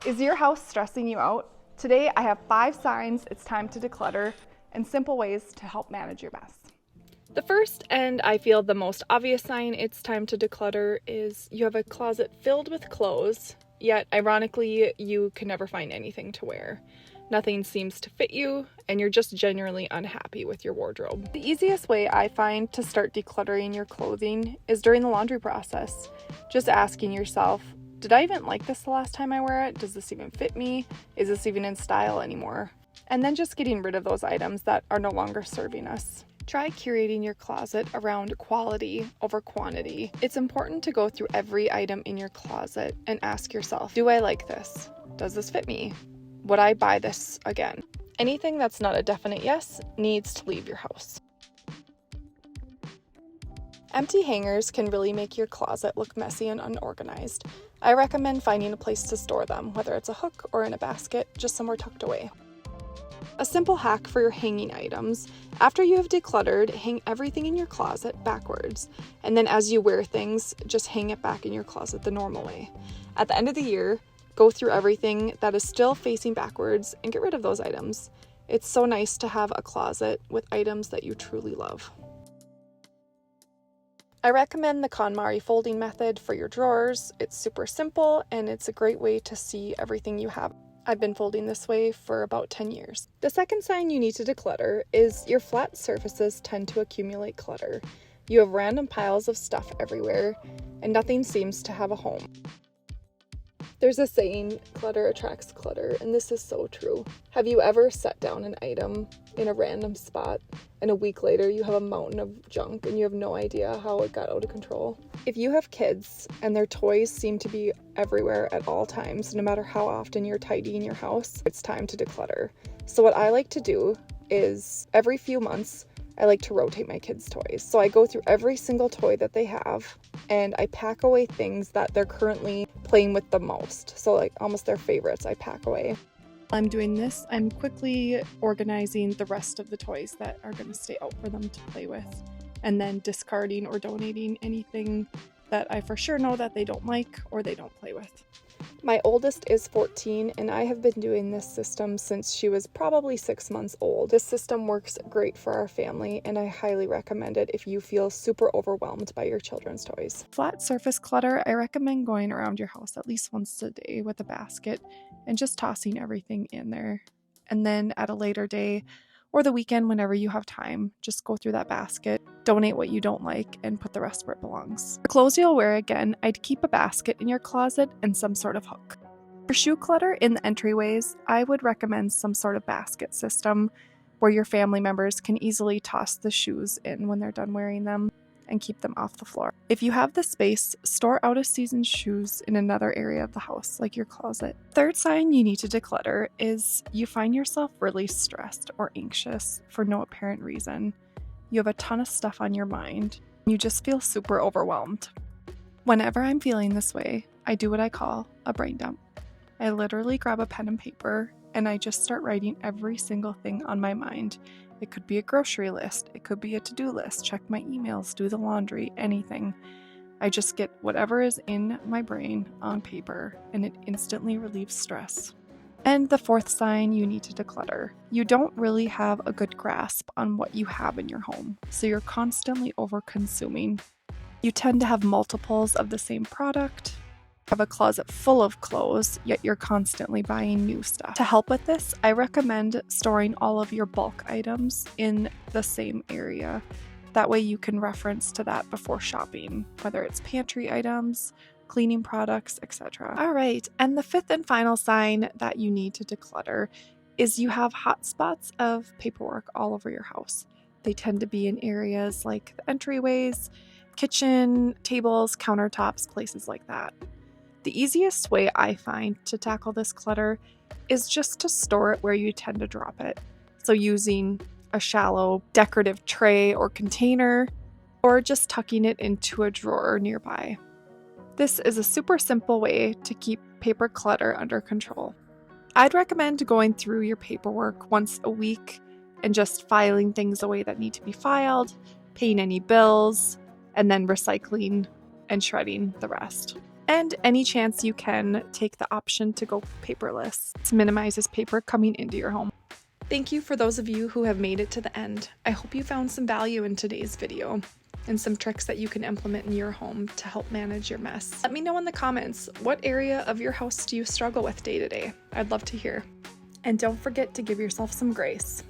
Is your house stressing you out? Today I have 5 signs it's time to declutter and simple ways to help manage your mess. The first, and I feel the most obvious sign it's time to declutter, is you have a closet filled with clothes, yet ironically you can never find anything to wear. Nothing seems to fit you, and you're just genuinely unhappy with your wardrobe. The easiest way I find to start decluttering your clothing is during the laundry process. Just asking yourself, did I even like this the last time I wear it? Does this even fit me? Is this even in style anymore? And then just getting rid of those items that are no longer serving us. Try curating your closet around quality over quantity. It's important to go through every item in your closet and ask yourself, do I like this? Does this fit me? Would I buy this again? Anything that's not a definite yes needs to leave your house. Empty hangers can really make your closet look messy and unorganized. I recommend finding a place to store them, whether it's a hook or in a basket, just somewhere tucked away. A simple hack for your hanging items: after you have decluttered, hang everything in your closet backwards, and then as you wear things, just hang it back in your closet the normal way. At the end of the year, go through everything that is still facing backwards and get rid of those items. It's so nice to have a closet with items that you truly love. I recommend the KonMari folding method for your drawers. It's super simple and it's a great way to see everything you have. I've been folding this way for about 10 years. The second sign you need to declutter is your flat surfaces tend to accumulate clutter. You have random piles of stuff everywhere and nothing seems to have a home. There's a saying, clutter attracts clutter, and this is so true. Have you ever set down an item in a random spot and a week later you have a mountain of junk and you have no idea how it got out of control? If you have kids and their toys seem to be everywhere at all times, no matter how often you're tidying your house, it's time to declutter. So what I like to do is every few months, I like to rotate my kids' toys. So I go through every single toy that they have and I pack away things that they're currently playing with the most. So like almost their favorites I pack away. While I'm doing this, I'm quickly organizing the rest of the toys that are going to stay out for them to play with, and then discarding or donating anything that I for sure know that they don't like or they don't play with. My oldest is 14 and I have been doing this system since she was probably 6 months old. This system works great for our family and I highly recommend it if you feel super overwhelmed by your children's toys. Flat surface clutter, I recommend going around your house at least once a day with a basket and just tossing everything in there. And then at a later day or the weekend, whenever you have time, just go through that basket, donate what you don't like, and put the rest where it belongs. For clothes you'll wear again, I'd keep a basket in your closet and some sort of hook. For shoe clutter in the entryways, I would recommend some sort of basket system where your family members can easily toss the shoes in when they're done wearing them and keep them off the floor. If you have the space, store out-of-season shoes in another area of the house, like your closet. Third sign you need to declutter is you find yourself really stressed or anxious for no apparent reason. You have a ton of stuff on your mind. You just feel super overwhelmed. Whenever I'm feeling this way, I do what I call a brain dump. I literally grab a pen and paper and I just start writing every single thing on my mind. It could be a grocery list, it could be a to-do list, check my emails, do the laundry, anything. I just get whatever is in my brain on paper and it instantly relieves stress. And the fourth sign you need to declutter. You don't really have a good grasp on what you have in your home, so you're constantly over-consuming. You tend to have multiples of the same product, have a closet full of clothes, yet you're constantly buying new stuff. To help with this, I recommend storing all of your bulk items in the same area. That way you can reference to that before shopping, whether it's pantry items, cleaning products, etc. All right, and the fifth and final sign that you need to declutter is you have hot spots of paperwork all over your house. They tend to be in areas like the entryways, kitchen, tables, countertops, places like that. The easiest way I find to tackle this clutter is just to store it where you tend to drop it. So using a shallow decorative tray or container, or just tucking it into a drawer nearby. This is a super simple way to keep paper clutter under control. I'd recommend going through your paperwork once a week and just filing things away that need to be filed, paying any bills, and then recycling and shredding the rest. And any chance you can, take the option to go paperless. This minimizes paper coming into your home. Thank you for those of you who have made it to the end. I hope you found some value in today's video and some tricks that you can implement in your home to help manage your mess. Let me know in the comments, what area of your house do you struggle with day to day? I'd love to hear. And don't forget to give yourself some grace.